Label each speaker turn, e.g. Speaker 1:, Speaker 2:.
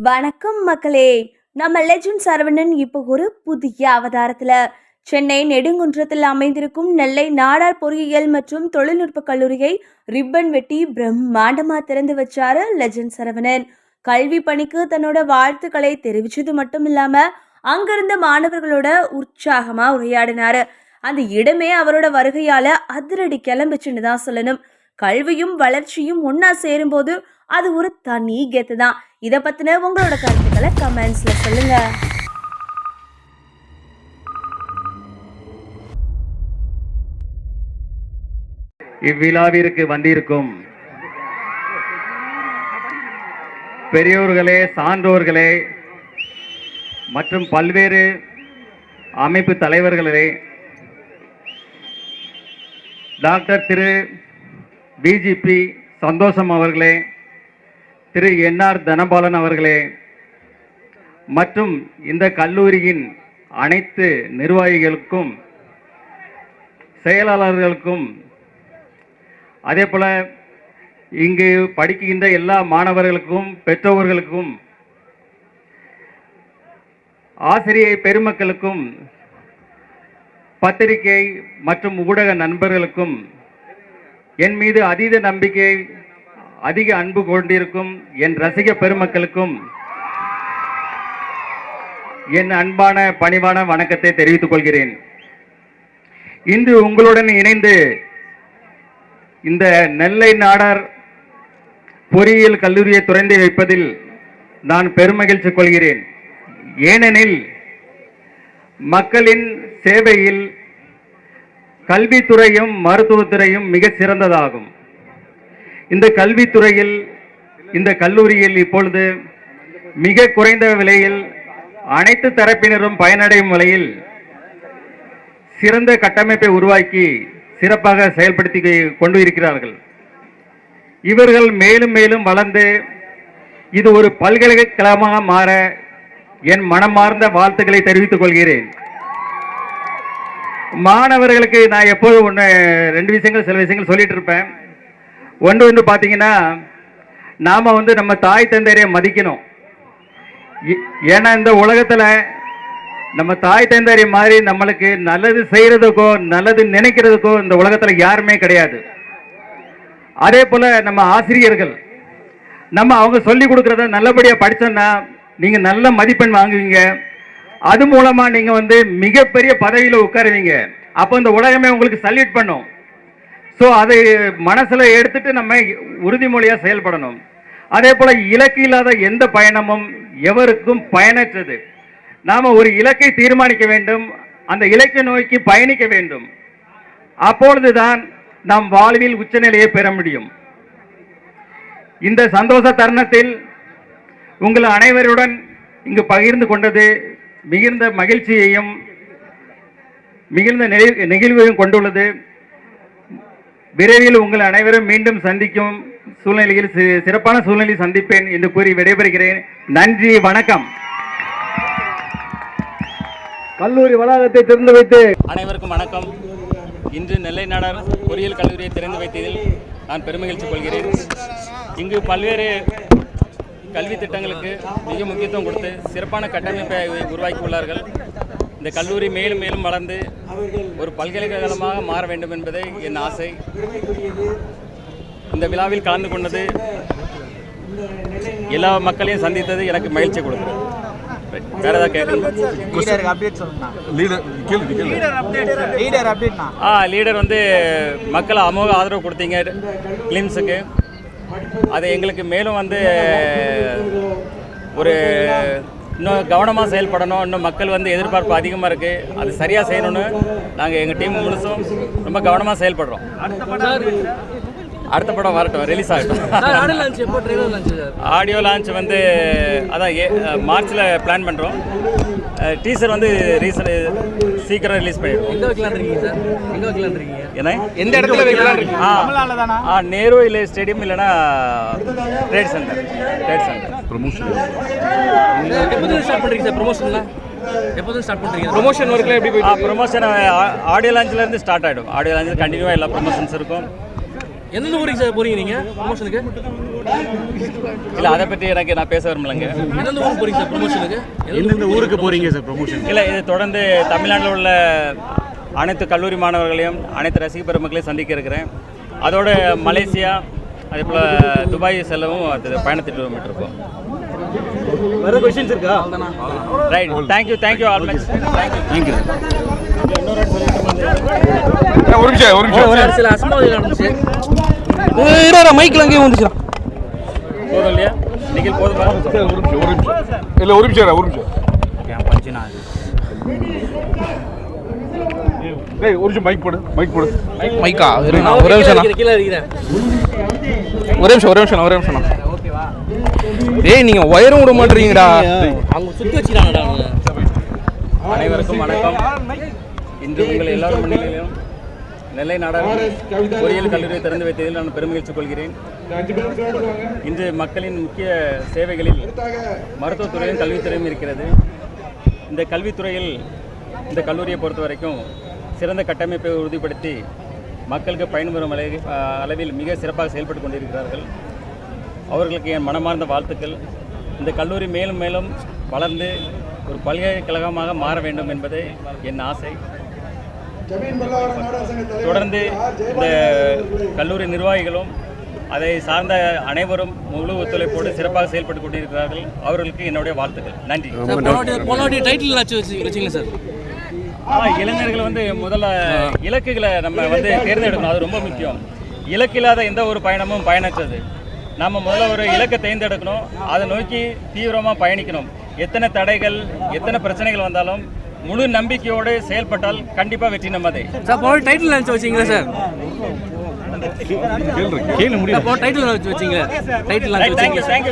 Speaker 1: வணக்கம் மக்களே. நம்ம லெஜண்ட் சரவணன் இப்போ ஒரு புதிய அவதாரத்துல சென்னை நெடுங்குன்றத்தில் அமைந்திருக்கும் நெல்லை நாடார் பொறியியல் மற்றும் தொழில்நுட்ப கல்லூரியை ரிப்பன் வெட்டி பிரம்மாண்டமா திறந்து வச்சாரு லெஜண்ட் சரவணன். கல்வி பணிக்கு தன்னோட வாழ்த்துக்களை தெரிவிச்சது மட்டும் இல்லாம அங்கிருந்த மாணவர்களோட உற்சாகமா உரையாடினாரு. அந்த இடமே அவரோட வருகையால அதிரடி கிளம்பிச்சுன்னு தான் சொல்லணும். கல்வியும் வளர்ச்சியும் ஒன்னா சேரும்போது அது ஒரு தனி கெத்து தான். இதை பத்தின உங்களோட கருத்துக்களை கமெண்ட்ஸ்ல சொல்லுங்க.
Speaker 2: இவ்விழாவிற்கு வந்திருக்கும் பெரியோர்களே, சான்றோர்களே மற்றும் பல்வேறு அமைப்பு தலைவர்களே, டாக்டர் திரு பிஜிபி சந்தோஷம் அவர்களே, திரு என்ஆர் தனபாலன் அவர்களே மற்றும் இந்த கல்லூரியின் அனைத்து நிர்வாகிகளுக்கும், செயலாளர்களுக்கும், அதே போல இங்கு படிக்கின்ற எல்லா மாணவர்களுக்கும், பெற்றோர்களுக்கும், ஆசிரியர் பெருமக்களுக்கும், பத்திரிகை மற்றும் ஊடக நண்பர்களுக்கும் என் மீது அதீத நம்பிக்கை, அதிக அன்பு கொண்டிருக்கும் என் ரசிக பெருமக்களுக்கும் என் அன்பான பணிவான வணக்கத்தை தெரிவித்துக் கொள்கிறேன். இன்று உங்களுடன் இணைந்து இந்த நெல்லை நாடார் பொறியியல் கல்லூரியை திறந்து வைப்பதில் நான் பெருமகிழ்ச்சி கொள்கிறேன். ஏனெனில் மக்களின் சேவையில் கல்வித்துறையும் மருத்துவத்துறையும் மிக சிறந்ததாகும். இந்த கல்வித்துறையில், இந்த கல்லூரியில் இப்பொழுது மிக குறைந்த விலையில் அனைத்து தரப்பினரும் பயனடையும் வகையில் சிறந்த கட்டமைப்பை உருவாக்கி சிறப்பாக செயல்படுத்தி கொண்டு இருக்கிறார்கள். இவர்கள் மேலும் மேலும் வளர்ந்து இது ஒரு பல்கலைக்கழகமாக மாற என் மனமார்ந்த வாழ்த்துக்களை தெரிவித்துக் கொள்கிறேன். மாணவர்களுக்கு நான் எப்போதும் சில விஷயங்கள் சொல்லிட்டு இருப்பேன். ஒன்று பார்த்தீங்கன்னா, நாம நம்ம தாய் தந்தையரை மதிக்கணும். ஏன்னா இந்த உலகத்துல நம்ம தாய் தந்தையரை மாதிரி நம்மளுக்கு நல்லது செய்யறதுக்கோ நல்லது நினைக்கிறதுக்கோ இந்த உலகத்துல யாருமே கிடையாது. அதே போல நம்ம ஆசிரியர்கள், நம்ம அவங்க சொல்லி கொடுக்கறத நல்லபடியா படிச்சோம்னா நீங்க நல்ல மதிப்பெண் வாங்குவீங்க. அது மூலமா நீங்க மிகப்பெரிய பதவியில உட்காருவீங்க. அப்போ இந்த உலகமே உங்களுக்கு சல்யூட் பண்ணும். ஸோ அதை மனசுல எடுத்துட்டு நம்ம உறுதிமொழியா செயல்படணும். அதே போல இலக்கு இல்லாத எந்த பயணமும் எவருக்கும் பயனற்றது. நாம ஒரு இலக்கை தீர்மானிக்க வேண்டும், அந்த இலக்கை நோக்கி பயணிக்க வேண்டும். அப்பொழுதுதான் நாம் வாழ்வில் உச்சநிலையை பெற முடியும். இந்த சந்தோஷ தருணத்தில் உங்கள் அனைவருடன் இங்கு பகிர்ந்து கொண்டது மிகுந்த மகிழ்ச்சியையும் மிகுந்த நெகிழ்வையும் கொண்டுள்ளது. விரைவில் உங்கள் அனைவரும் மீண்டும் சந்திக்கும் சூழ்நிலையில் சிறப்பான சூழ்நிலையில் சந்திப்பேன் என்று கூறி விடைபெறுகிறேன். நன்றி, வணக்கம்.
Speaker 3: கல்லூரி வளாகத்தை திறந்து வைத்து
Speaker 4: அனைவருக்கும் வணக்கம். இன்று நெல்லை நாடார் பொறியியல் கல்லூரியை திறந்து வைத்ததில் நான் பெருமகிழ்ச்சி கொள்கிறேன். இங்கு பல்வேறு கல்வி திட்டங்களுக்கு மிக முக்கியத்துவம் கொடுத்து சிறப்பான கட்டமைப்பை உருவாக்கி உள்ளார்கள். இந்த கல்லூரி மேலும் மேலும் வளர்ந்து ஒரு பல்கலைக்கழகமாக மாற வேண்டும் என்பதே என் ஆசை. இந்த விழாவில் கலந்து கொண்டது, எல்லா மக்களையும் சந்தித்தது எனக்கு மகிழ்ச்சி கொடுக்குறது. வேற ஏதாவது கேட்கணும்? லீடர் மக்களை அமோக ஆதரவு கொடுத்தீங்க கிளிம்ஸுக்கு. அது எங்களுக்கு மேலும் ஒரு இன்னும் கவனமாக செயல்படணும். இன்னும் மக்கள் எதிர்பார்ப்பு அதிகமாக இருக்குது. அது சரியாக செய்யணும்னு நாங்கள் எங்கள் டீம் முழுசும் ரொம்ப கவனமாக செயல்படுறோம். அடுத்த படம் வரட்டும், ரிலீஸ் ஆகட்டும். ஆடியோ லான்ச் அதான் மார்ச்சில் பிளான் பண்ணுறோம். டீசர் சீக்கிரம் ரிலீஸ் பண்ணிடுவோம். ஏன்னா
Speaker 3: எந்த இடத்துல வைக்கலாம்?
Speaker 4: நேரு இல்லை ஸ்டேடியம் இல்லைன்னா ட்ரேட் சென்டர்.
Speaker 3: ப்ரமோஷன்
Speaker 4: ஒர்க்கில் எப்படி ப்ரொமோஷன் ஆடியோ லான்ச்லேருந்து ஸ்டார்ட் ஆகிடும். ஆடியோ லான்ச்சில் கண்டினியூவாக எல்லா ப்ரொமோஷன்ஸ் இருக்கும்.
Speaker 5: எந்தெந்த ஊருக்கு சார் போறீங்க நீங்க ப்ரொமோஷனுக்கு?
Speaker 4: இல்லை அதை பற்றி நான் பேச விரும்பலைங்க.
Speaker 5: எந்தெந்த ஊருக்கு போறீங்க சார் ப்ரொமோஷனுக்கு?
Speaker 3: எந்தெந்த ஊருக்கு போறீங்க சார் ப்ரமோஷன்?
Speaker 4: இல்லை, இது தொடர்ந்து தமிழ்நாட்டில் உள்ள அனைத்து கல்லூரி மாணவர்களையும் அனைத்து ரசிக பெருமக்களையும் சந்திக்க இருக்கிறேன். அதோட மலேசியா அதே போல் துபாய் செல்லவும் அது பயணத்திட்டு இருக்கோம்.
Speaker 3: வேற கொஸ்டின்ஸ் இருக்கா?
Speaker 4: Right, thank you all much. Thank you.
Speaker 3: ஒரு நிமிஷம்
Speaker 5: சில அசம்பாவிதம் நடந்துச்சு. மைக்கில் அங்கேயும் வந்துச்சு.
Speaker 4: போதும் இல்லையா நிகில்? போதுமா?
Speaker 3: இல்ல ஒரு நிமிஷம் டேய் ஒரு நிமிஷம் மைக் போடு
Speaker 5: மைக்கா ஒரே நிமிஷம் கீழே இருக்கிறேன். ஒரே நிமிஷம் டேய் நீங்க ஒயரும் விட மாட்டீங்கடா. அவங்க சுத்தி வச்சிட்டாங்கடா.
Speaker 4: அனைவருக்கும் வணக்கம். இன்று உங்கள் எல்லாரும் முன்னிலையிலும் நெல்லை நாடார் பொறியியல் கல்லூரியை திறந்து வைத்ததில் நான் பெருமகிழ்ச்சி கொள்கிறேன். இன்று மக்களின் முக்கிய சேவைகளில் மருத்துவத்துறையும் கல்வித்துறையும் இருக்கிறது. இந்த கல்வித்துறையில் இந்த கல்லூரியை பொறுத்த வரைக்கும் சிறந்த கட்டமைப்பை உறுதிப்படுத்தி மக்களுக்கு பயன்பெறும் அளவில் மிக சிறப்பாக செயல்பட்டு கொண்டிருக்கிறார்கள். அவர்களுக்கு என் மனமார்ந்த வாழ்த்துக்கள். இந்த கல்லூரி மேலும் மேலும் வளர்ந்து ஒரு பல்கலைக்கழகமாக மாற வேண்டும் என்பதே என் ஆசை. தொடர்ந்து இந்த கல்லூரி நிர்வாகிகளும் அதை சார்ந்த அனைவரும் முழு ஒத்துழைப்போடு சிறப்பாக செயல்பட்டு கொண்டிருக்கிறார்கள். அவர்களுக்கு என்னுடைய வாழ்த்துக்கள். நன்றி.
Speaker 5: போனோடைய டைட்டில் வச்சிங்களா சார்?
Speaker 4: இளைஞர்கள் முதல்ல இலக்குகளை நம்ம தேர்ந்தெடுக்கணும். அது ரொம்ப முக்கியம். இலக்கில்லாத எந்த ஒரு பயணமும் பயனற்றது. நம்ம முதல்ல ஒரு இலக்கை தேர்ந்தெடுக்கணும், அதை நோக்கி தீவிரமாக பயணிக்கணும். எத்தனை தடைகள் எத்தனை பிரச்சனைகள் வந்தாலும் முழு நம்பிக்கையோடு செயல்பட்டால் கண்டிப்பாக வெற்றி நம்மதே.
Speaker 5: சார் போன டைட்டில் நினச்சி வச்சிங்களா சார்?
Speaker 3: கேளு முடியும்.
Speaker 5: போன டைட்டில் நினச்சி வச்சிங்களா? டைட்டில் நினச்சி வச்சிங்க.
Speaker 4: தேங்க்யூ.